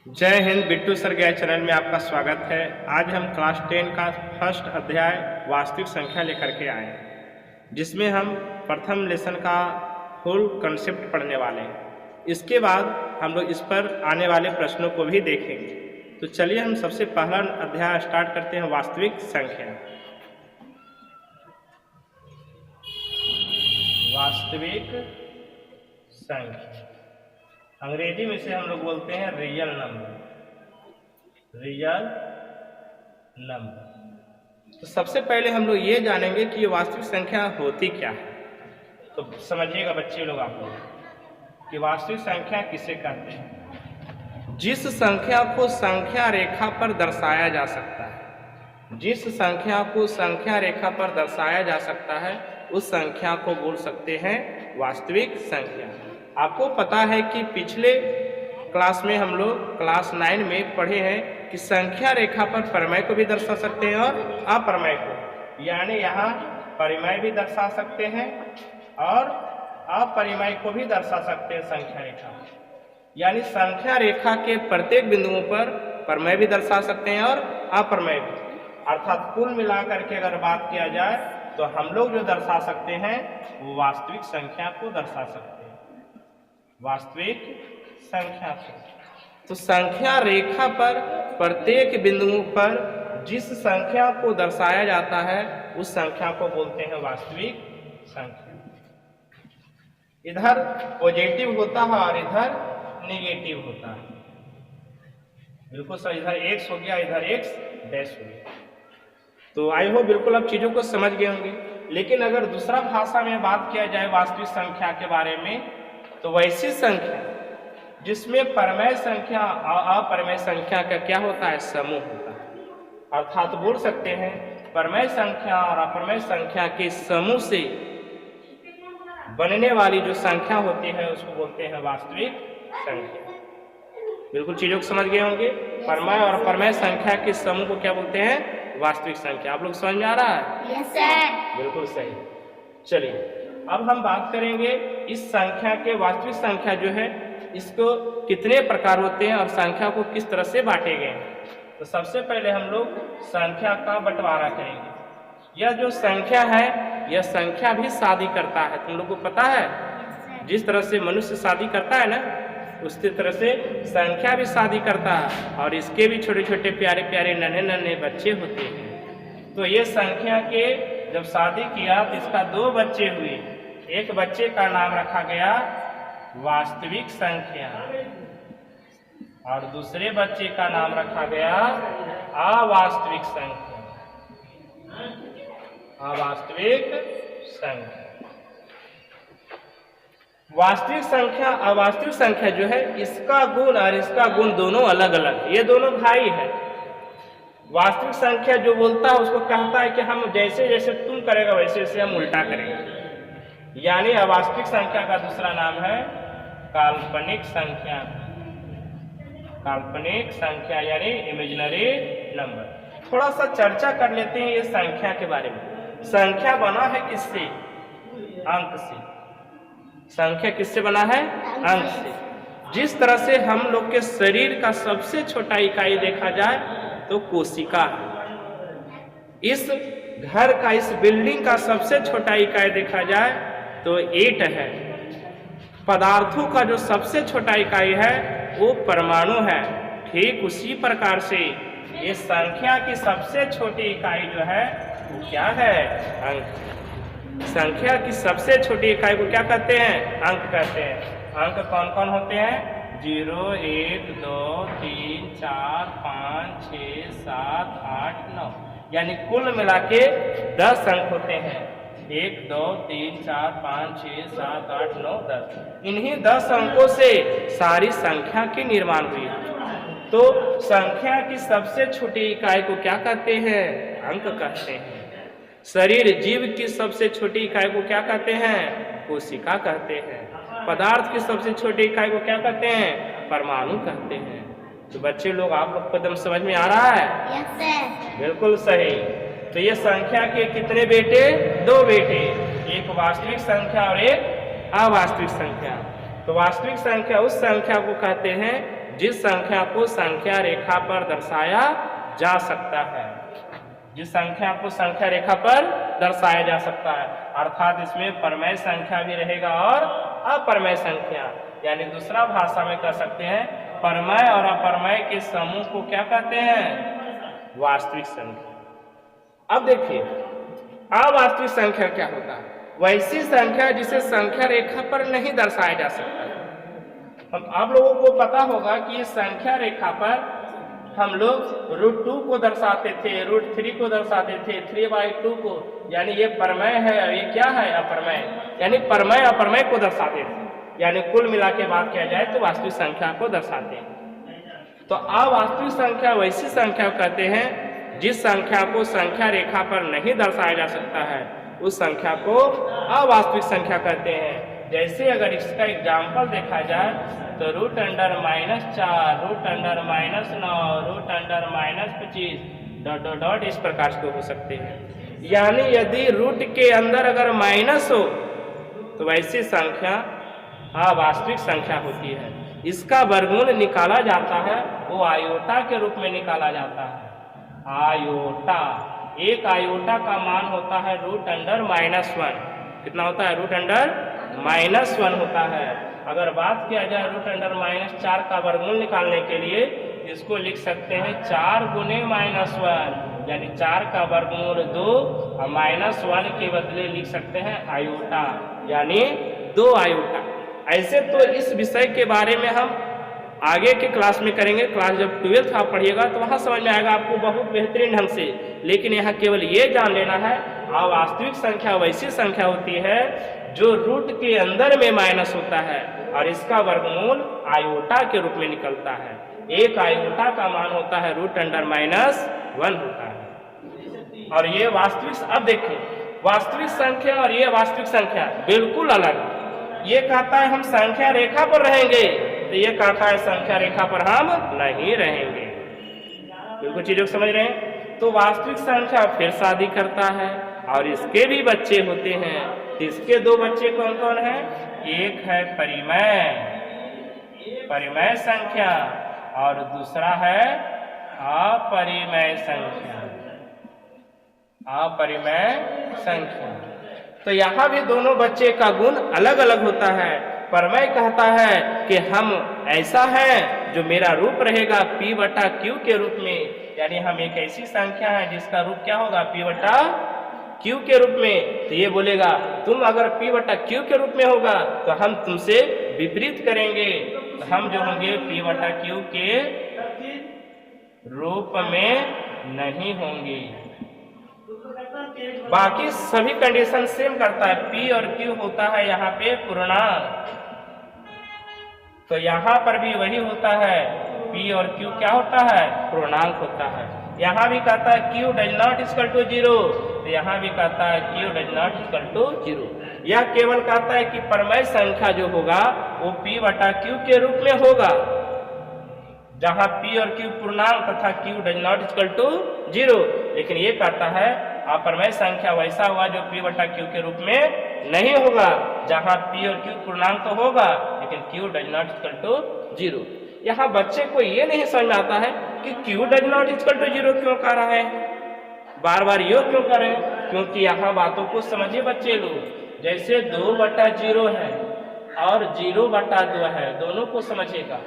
जय हिंद। बिट्टू सर गया चैनल में आपका स्वागत है। आज हम क्लास 10 का फर्स्ट अध्याय वास्तविक संख्या लेकर के आए हैं, जिसमें हम प्रथम लेसन का फुल कंसेप्ट पढ़ने वाले हैं। इसके बाद हम लोग इस पर आने वाले प्रश्नों को भी देखेंगे। तो चलिए हम सबसे पहला अध्याय स्टार्ट करते हैं, वास्तविक संख्या। वास्तविक संख्या अंग्रेजी में से हम लोग बोलते हैं रियल नंबर। Real number. तो सबसे पहले हम लोग ये जानेंगे कि ये वास्तविक संख्या होती क्या है। तो समझिएगा बच्चे लोग आप लोग कि वास्तविक संख्या किसे कहते हैं। जिस संख्या को संख्या रेखा पर दर्शाया जा सकता है, जिस संख्या को संख्या रेखा पर दर्शाया जा सकता है, उस संख्या को बोल सकते हैं वास्तविक संख्या। आपको पता है कि पिछले क्लास में हम लोग क्लास 9 में पढ़े हैं कि संख्या रेखा पर परिमेय को भी दर्शा सकते हैं और अपरिमेय को, यानी यहाँ परिमेय भी दर्शा सकते हैं और अपरिमेय को भी दर्शा सकते हैं संख्या रेखा। यानी संख्या रेखा के प्रत्येक बिंदुओं पर परिमेय भी दर्शा सकते हैं और अपरिमेय भी। अर्थात कुल मिलाकर के अगर बात किया जाए तो हम लोग जो दर्शा सकते हैं वो वास्तविक संख्या को दर्शा सकते हैं, वास्तविक संख्या को। तो संख्या रेखा पर प्रत्येक बिंदुओं पर जिस संख्या को दर्शाया जाता है उस संख्या को बोलते हैं वास्तविक संख्या। इधर पॉजिटिव होता है और इधर नेगेटिव होता है। बिल्कुल सर, इधर x हो गया, इधर x डैश हो गया। तो आई होप बिल्कुल अब चीजों को समझ गए होंगे। लेकिन अगर दूसरा भाषा में बात किया जाए वास्तविक संख्या के बारे में, तो वैसी संख्या जिसमें परिमेय संख्या और अपरिमेय संख्या का क्या होता है, समूह होता है। अर्थात बोल सकते हैं परिमेय संख्या और अपरिमेय संख्या के समूह से बनने वाली जो संख्या होती है उसको बोलते हैं वास्तविक संख्या। बिल्कुल चीजों को समझ गए होंगे। परिमेय और अपरिमेय संख्या के समूह को क्या बोलते हैं, वास्तविक संख्या। आप लोग समझ में आ रहा है? Yes sir. बिल्कुल सही। चलिए अब हम बात करेंगे इस संख्या के, वास्तविक संख्या जो है इसको कितने प्रकार होते हैं और संख्या को किस तरह से बांटे गए हैं। तो सबसे पहले हम लोग संख्या का बंटवारा करेंगे। यह जो संख्या है यह संख्या भी शादी करता है। तुम लोग को पता है जिस तरह से मनुष्य शादी करता है ना, उसी तरह से संख्या भी शादी करता है और इसके भी छोटे छोटे प्यारे प्यारे नन्हे नन्हे बच्चे होते हैं। तो ये संख्या के जब शादी किया तो इसका 2 बच्चे हुए। एक बच्चे का नाम रखा गया वास्तविक संख्या और दूसरे बच्चे का नाम रखा गया अवास्तविक संख्या। अवास्तविक संख्या। वास्तविक संख्या अवास्तविक संख्या जो है इसका गुण और इसका गुण दोनों अलग अलग, ये दोनों भाई है। वास्तविक संख्या जो बोलता है उसको कहता है कि हम जैसे जैसे तुम करेगा वैसे वैसे हम उल्टा करेंगे। यानी अवास्तविक संख्या का दूसरा नाम है काल्पनिक संख्या। काल्पनिक संख्या यानी इमेजिनरी नंबर। थोड़ा सा चर्चा कर लेते हैं ये संख्या के बारे में। संख्या बना है किससे? अंक से। संख्या किससे बना है? अंक से। जिस तरह से हम लोग के शरीर का सबसे छोटा इकाई देखा जाए तो कोशिका है। इस घर का, इस बिल्डिंग का सबसे छोटा इकाई देखा जाए तो ईंट है। पदार्थों का जो सबसे छोटा इकाई है वो परमाणु है। ठीक उसी प्रकार से ये संख्या की सबसे छोटी इकाई जो है वो क्या है? अंक। संख्या की सबसे छोटी इकाई को क्या कहते हैं? अंक कहते हैं। अंक कौन कौन होते हैं? 0, 1, 2, 3, 4, 5, 6, 7, 8, 9, यानी कुल मिला के 10 अंक होते हैं। 1, 2, 3, 4, 5, 6, 7, 8, 9, 10। इन्हीं 10 अंकों से सारी संख्या की निर्माण हुई है। तो संख्या की सबसे छोटी इकाई को क्या कहते हैं? अंक कहते हैं। शरीर जीव की सबसे छोटी इकाई को क्या कहते हैं? कोशिका कहते हैं। पदार्थ की सबसे छोटी इकाई को क्या कहते हैं? परमाणु कहते हैं। तो बच्चे लोग आप लोग को एकदम समझ में आ रहा है? Yes sir. बिल्कुल सही। तो ये संख्या के कितने बेटे? 2 बेटे, एक वास्तविक संख्या और एक अवास्तविक संख्या। तो वास्तविक संख्या उस संख्या को कहते हैं जिस संख्या को संख्या रेखा पर दर्शाया जा सकता है, जिस संख्या को संख्या रेखा पर दर्शाया जा सकता है, अर्थात इसमें परमेय संख्या भी रहेगा और अपरमेय संख्या, यानी दूसरा भाषा में कह सकते हैं परमेय और अपरमेय के समूह को क्या कहते हैं, वास्तविक संख्या। अब देखिए अवास्तविक संख्या क्या होता है, वैसी संख्या जिसे संख्या रेखा पर नहीं दर्शाया जा सकता है। अब आप लोगों को पता होगा कि ये संख्या रेखा पर हम लोग √2 को दर्शाते थे, √3 को दर्शाते थे, 3/2 को, यानी ये परमेय है और ये क्या है, अपरमेय, यानी परमेय अपरमेय को दर्शाते थे, यानी कुल मिला के बात किया जाए तो वास्तविक संख्या को दर्शाते हैं। तो अवास्तविक संख्या वैसी संख्या कहते हैं जिस संख्या को संख्या रेखा पर नहीं दर्शाया जा सकता है, उस संख्या को अवास्तविक संख्या कहते हैं। जैसे अगर इसका एग्जाम्पल देखा जाए तो √(-4), √(-9), √(-25) इस प्रकार के हो सकते हैं। यानी यदि रूट के अंदर अगर माइनस हो तो वैसी संख्या अवास्तविक संख्या होती है। इसका वर्गमूल निकाला जाता है, वो आयोटा के रूप में निकाला जाता है। आयोटा, एक आयोटा का मान होता है √(-1), कितना होता है, √(-1) होता है। अगर बात किया जाए √(-4) का वर्गमूल निकालने के लिए इसको लिख सकते हैं 4 × -1, यानी 4 का वर्गमूल 2 और -1 के बदले लिख सकते हैं आयोटा, यानी 2 आयोटा। ऐसे तो इस विषय के बारे में हम आगे के क्लास में करेंगे, क्लास जब 12th आप पढ़िएगा तो वहाँ समझ में आएगा आपको बहुत बेहतरीन ढंग से। लेकिन यहाँ केवल ये जान लेना है अवास्तविक संख्या वैसी संख्या होती है जो रूट के अंदर में माइनस होता है और इसका वर्गमूल आयोटा के रूप में निकलता है। एक आयोटा का मान होता है √(-1) होता है। और ये वास्तविक, अब देखिए वास्तविक संख्या और ये वास्तविक संख्या बिल्कुल अलग। ये कहता है हम संख्या रेखा पर रहेंगे, तो ये कहता है संख्या रेखा पर हम नहीं रहेंगे। बिल्कुल चीजों को समझ रहे हैं। तो वास्तविक संख्या फिर शादी करता है और इसके भी बच्चे होते हैं। तो इसके 2 बच्चे कौन कौन है, एक है परिमेय संख्या और दूसरा है अपरिमेय संख्या, अपरिमेय संख्या। तो यहाँ भी दोनों बच्चे का गुण अलग अलग होता है। परमेय कहता है कि हम ऐसा है जो मेरा रूप रहेगा P/Q के रूप में, यानी हम एक ऐसी संख्या है जिसका रूप क्या होगा, P/Q के रूप में। तो ये बोलेगा तुम अगर P/Q के रूप में होगा तो हम तुमसे विपरीत करेंगे, तो हम जो होंगे P/Q के रूप में नहीं होंगे। बाकी सभी कंडीशन सेम करता है। P और Q होता है यहाँ पे पूर्णांक, तो यहाँ पर भी वही होता है, P और Q क्या होता है, पूर्णांक होता है। यहाँ भी कहता है Q ≠ 0, तो यहाँ भी कहता है Q ≠ 0। यह केवल कहता है कि परमेय संख्या जो होगा वो P/Q के रूप में होगा, जहाँ P और Q पूर्णांक तथा Q ≠ 0। लेकिन ये कहता है अपरमेय संख्या वैसा होगा जो P/Q के रूप में नहीं होगा, जहाँ P और Q पूर्णांक तो होगा लेकिन Q ≠ 0। यहाँ बच्चे को ये नहीं समझ में आता है कि Q ≠ 0 क्यों कह रहा है, बार बार यो क्यों कर रहे हैं, क्योंकि यहाँ बातों को समझिए बच्चे लोग। जैसे 2/0 है और 0/2 है, दोनों को समझिएगा।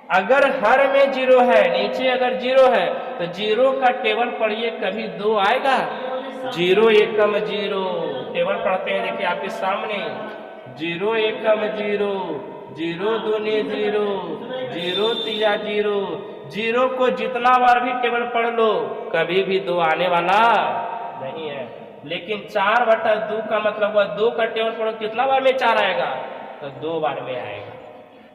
अगर हर में 0 है, नीचे अगर 0 है तो 0 का टेबल पढ़िए, कभी 2 आएगा, 0 एकम 0 टेबल पढ़ते हैं, देखिए आपके सामने 0 एकम 0, 0 दूनी 0, 0 तिया 0। 0 को जितना बार भी टेबल पढ़ लो कभी भी 2 आने वाला नहीं है। लेकिन 4/2 का मतलब हुआ 2 का टेबल पढ़ो कितना बार में 4 आएगा, तो 2 बार में आएगा।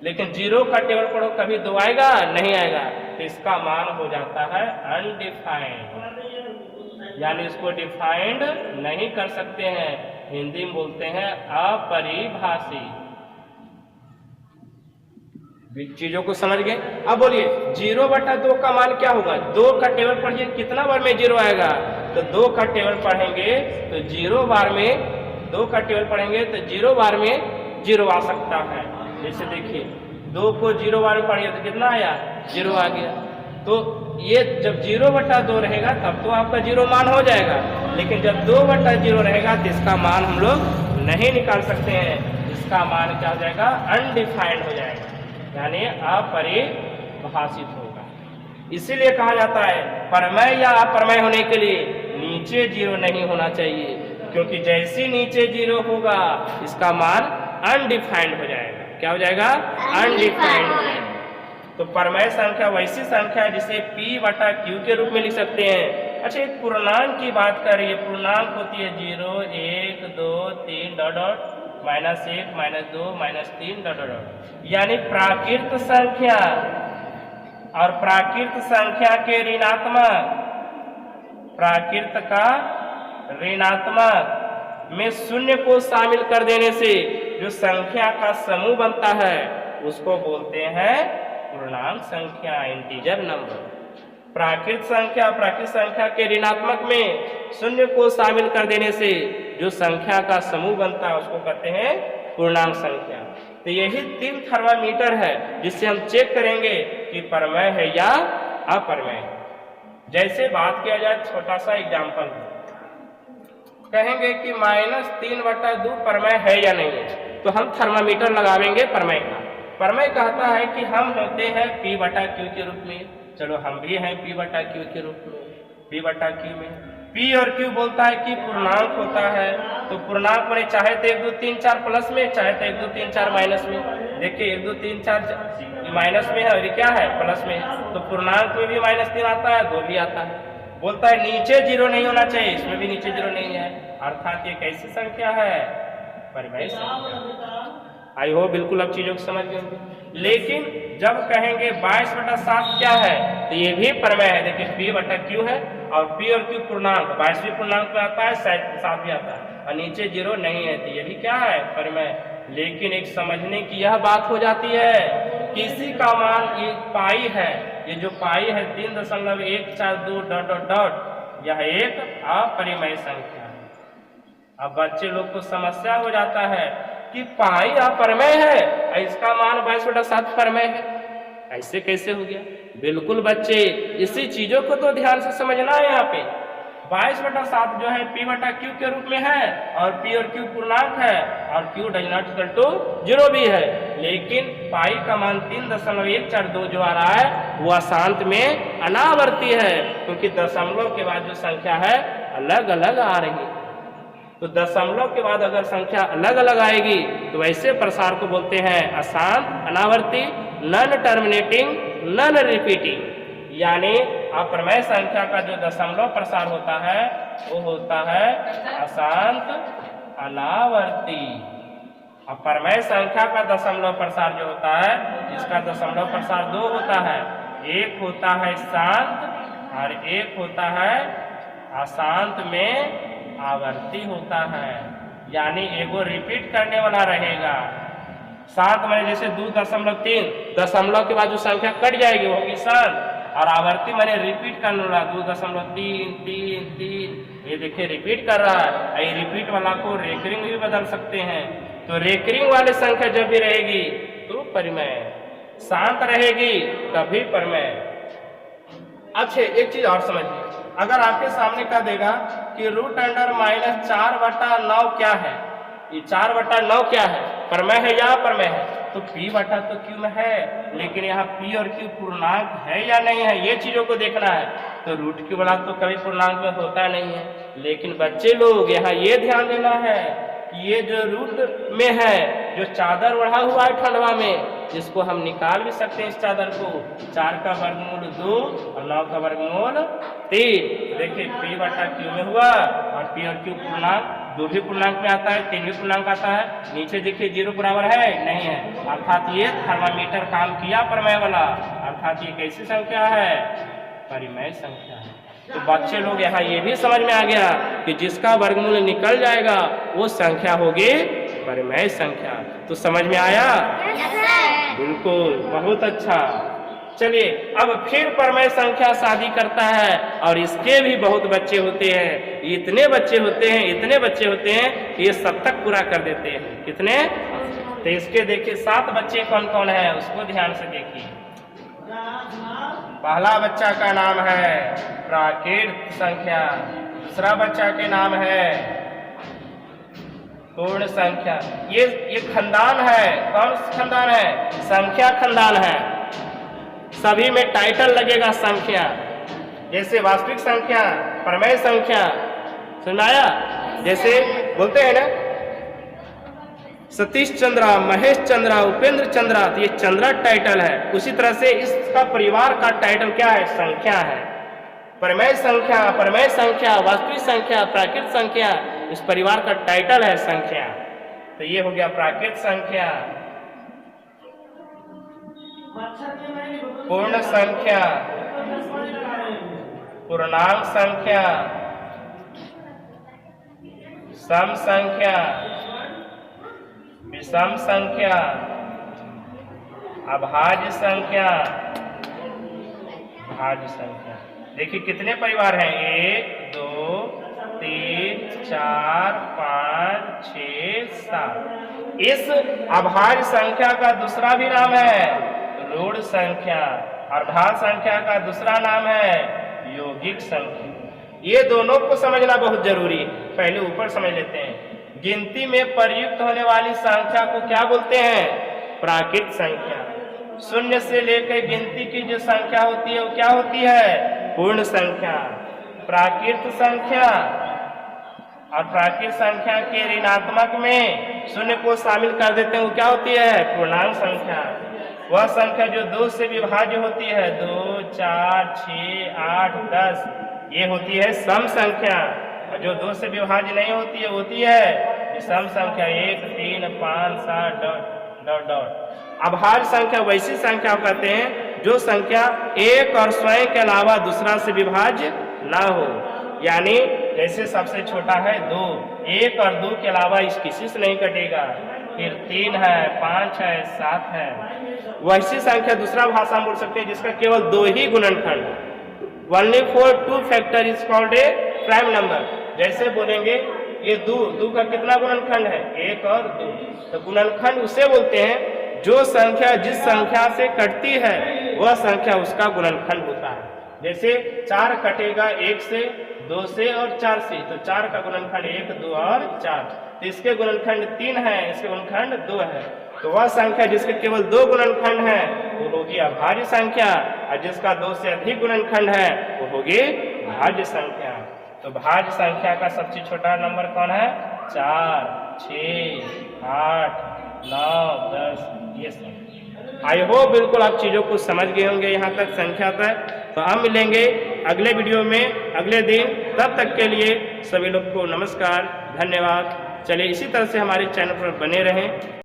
लेकिन 0 का टेबल पढ़ो कभी 2 आएगा, नहीं आएगा। तो इसका मान हो जाता है अनडिफाइंड, यानी इसको डिफाइंड नहीं कर सकते हैं, हिंदी में बोलते हैं अपरिभाषी। चीजों को समझ गए। अब बोलिए 0/2 का मान क्या होगा, 2 का टेबल पढ़िए कितना बार में 0 आएगा, तो 2 का टेबल पढ़ेंगे तो 0 बार में, 2 का टेबल पढ़ेंगे तो 0 बार में 0 आ सकता है। जैसे देखिए 2 को 0 बार में पढ़िए तो कितना आया? 0 आ गया। तो ये जब 0/2 रहेगा तब तो आपका 0 मान हो जाएगा, लेकिन जब 2/0 रहेगा तो इसका मान हम लोग नहीं निकाल सकते हैं। इसका मान क्या हो जाएगा? अनडिफाइंड हो जाएगा, यानी अपरिभाषित होगा। इसीलिए कहा जाता है परमेय या अप्रमेय होने के लिए नीचे 0 नहीं होना चाहिए, क्योंकि जैसे नीचे 0 होगा इसका मान अनडिफाइंड हो जाएगा। क्या हो जाएगा? अनडिफाइंड हो जाएगा। तो परमेय संख्या वैसी संख्या है जिसे P/Q के रूप में लिख सकते हैं। अच्छा, एक पूर्णांक की बात कर रही है। पूर्णांक होती है 0, 1, 2, 3 डॉट डॉट, -1, -2, -3 डॉट डॉट, यानी प्राकृत संख्या और प्राकृत संख्या के ऋणात्मक, प्राकृत का ऋणात्मक में 0 को शामिल कर देने से जो संख्या का समूह बनता है उसको बोलते हैं पूर्णांक संख्या, इंटीजर नंबर। प्राकृत संख्या, प्राकृत संख्या के ऋणात्मक में 0 को शामिल कर देने से जो संख्या का समूह बनता है उसको कहते हैं पूर्णांक संख्या। तो यही 3 थर्मामीटर है जिससे हम चेक करेंगे कि परमेय है या अप्रमेय। जैसे बात किया जाए, छोटा सा एग्जाम्पल कहेंगे कि -3/2 परमेय है या नहीं है, तो हम थर्मामीटर लगावेंगे परमेय का। परमेय कहता है कि हम होते हैं P/Q के रूप में। चलो हम भी हैं P/Q के रूप में। P/Q में P और Q बोलता है कि पूर्णांक होता है, तो पूर्णांक में चाहे तो 1 2 3 4 प्लस में, चाहे तो 1 2 3 4 माइनस में। देखिए 1 2 3 4 माइनस में है और ये क्या है? प्लस में। तो पूर्णांक में भी -3 आता है, 2 भी आता है। बोलता है नीचे 0 नहीं होना चाहिए, इसमें भी नीचे 0 नहीं है, अर्थात ये कैसी संख्या है? परमेय संख्या। आई हो बिल्कुल अब चीजों को समझ गए होंगे। लेकिन जब कहेंगे 22/7 क्या है, तो ये भी परमेय है। देखिए P/Q है और P और Q पूर्णांक, 22 भी पूर्णांक में आता है, 7 भी आता है, और नीचे 0 नहीं है, तो ये भी क्या है? परमेय। लेकिन एक समझने की यह बात हो जाती है, किसी का मान ये पाई है, ये जो पाई है 3.142 डॉट डॉट डॉट, यह एक अपरिमेय संख्या है। अब बच्चे लोग को समस्या हो जाता है कि पाई अपरमेय है, इसका मान 22/7 परमेय है, ऐसे कैसे हो गया? बिल्कुल बच्चे, इसी चीजों को तो ध्यान से समझना है। यहाँ पे 22/7 जो है P/Q के रूप में है, और P और Q पूर्णांक है, और Q does not equal to 0 भी है, लेकिन पाई का मान 3.142 जो आ रहा है वो अशांत में अनावर्ती है, क्योंकि दशमलव के बाद जो संख्या है अलग अलग आ रही है। तो दशमलव के बाद अगर संख्या अलग अलग आएगी तो वैसे प्रसार को बोलते हैं अशांत, अनावर्ती, नॉन टर्मिनेटिंग, नॉन रिपीटिंग। यानी अप्रमेय संख्या का जो दशमलव प्रसार होता है वो होता है अशांत, अनावर्ती। अपरमेय संख्या का दशमलव प्रसार जो होता है, इसका दशमलव प्रसार 2 होता है, एक होता है शांत और एक होता है अशांत में आवर्ती होता है। यानी एगो रिपीट करने वाला रहेगा। 7 में जैसे 2.3, दशमलव के बाद जो संख्या कट जाएगी वो होगी शांत, और आवर्ती मैंने रिपीट करने वाला 2.3 3 3, ये देखिए रिपीट कर रहा है। ये रिपीट वाला को रेकरिंग भी बदल सकते हैं। तो रेकरिंग वाली संख्या जब भी रहेगी तो परिमेय, शांत रहेगी तभी परिमेय। अच्छा, एक चीज और समझिए, अगर आपके सामने कह देगा कि √4/9 क्या है, ये 4/9 क्या है? परमेय है या अप्रमेय है? तो P/Q में है, लेकिन यहाँ P और Q पूर्णांक है या नहीं है, ये चीजों को देखना है। तो √Q वाला तो कभी पूर्णांक में होता नहीं है, लेकिन बच्चे लोग यहाँ ये ध्यान देना है कि ये जो रूट में है, जो चादर ओढ़ा हुआ है ठंडवा में, जिसको हम निकाल भी सकते हैं इस चादर को, 4 का वर्गमूल 2 और 9 का वर्गमूल 3। देखिए P/Q में हुआ, और P और Q पूर्णांक, 2 भी पूर्णांक में आता है, 3 भी पूर्णांक आता है। नीचे देखिए 0 बराबर है नहीं है, अर्थात ये थर्मामीटर काम किया परमेय वाला, अर्थात ये कैसी संख्या है? परिमेय संख्या है। तो बच्चे लोग यहाँ ये भी समझ में आ गया कि जिसका वर्गमूल निकल जाएगा वो संख्या होगी परिमेय संख्या। तो समझ में आया? बिल्कुल, बहुत अच्छा। चलिए अब फिर परमेय संख्या शादी करता है, और इसके भी बहुत बच्चे होते हैं। इतने बच्चे होते हैं कि ये 7 तक पूरा कर देते हैं। कितने? तो इसके देखिए 7 बच्चे कौन कौन है, उसको ध्यान से देखिए। पहला बच्चा का नाम है प्राकृत संख्या, दूसरा बच्चा के नाम है पूर्ण संख्या। ये खानदान है, कौन खानदान है? संख्या खानदान है। सभी में टाइटल लगेगा संख्या, जैसे वास्तविक संख्या, प्रमेय संख्या, सुनाया? जैसे बोलते हैं ना सतीश चंद्रा, महेश चंद्रा, उपेंद्र चंद्रा, तो ये चंद्रा टाइटल है। उसी तरह से इसका परिवार का टाइटल क्या है? संख्या है। प्रमेय संख्या, परमेय संख्या, वास्तविक संख्या, प्राकृत संख्या, इस परिवार का टाइटल है संख्या। तो ये हो गया प्राकृत संख्या। पूर्ण संख्या, पूर्णांक संख्या, सम संख्या, विषम संख्या, अभाज्य संख्या, भाज्य संख्या। देखिए कितने परिवार हैं? 1 2 3 4 5 6 7। इस अभाज्य संख्या का दूसरा भी नाम है ऋण संख्या, और भाज्य संख्या का दूसरा नाम है यौगिक संख्या। ये दोनों को समझना बहुत जरूरी है। पहले ऊपर समझ लेते हैं। गिनती में प्रयुक्त होने वाली संख्या को क्या बोलते हैं? प्राकृत संख्या। शून्य से लेकर गिनती की जो संख्या होती है वो क्या होती है? पूर्ण संख्या। प्राकृत संख्या और प्राकृत संख्या के ऋणात्मक में शून्य को शामिल कर देते हैं, वो क्या होती है? पूर्णांक संख्या। वह संख्या जो 2 से विभाज्य होती है, 2 4 6 8 10, ये होती है सम संख्या। और जो 2 से विभाज्य नहीं होती है, होती है सम संख्या, 1 3 5 7 डॉट डॉट। अभाज्य संख्या वैसी संख्या कहते हैं जो संख्या एक और स्वयं के अलावा दूसरा से विभाज्य ना हो। यानी जैसे सबसे छोटा है 2, 1 और 2 के अलावा इस किसी से नहीं कटेगा। फिर 3 है, 5 है, 7 है। वैसी संख्या दूसरा भाषा में बोल सकते हैं जिसका केवल 2 ही गुणनखंड। Only for 2 factor is called a prime number। जैसे बोलेंगे ये 2 का कितना गुणनखंड है? 1 और 2। तो गुणनखंड उसे बोलते हैं जो संख्या जिस संख्या से कटती है वह संख्या उसका गुणनखंड होता है। जैसे 4 कटेगा 1 से, 2 से और 4 से, तो 4 का गुणनखंड 1 2 और 4। तो इसके गुणनखंड 3 है, इसके गुणनखंड 2 है। तो वह संख्या जिसके केवल 2 गुणनखंड है वो होगी अभाज्य संख्या, और जिसका 2 से अधिक गुणनखंड है वो होगी भाज्य संख्या। तो भाज्य संख्या का सबसे छोटा नंबर कौन है? 4 6 8 9 10। ये संख्या आई होप बिल्कुल आप चीजों को समझ गए होंगे यहाँ तक, संख्या तक। तो हम मिलेंगे अगले वीडियो में अगले दिन। तब तक के लिए सभी लोग को नमस्कार, धन्यवाद। चलिए इसी तरह से हमारे चैनल पर बने रहें।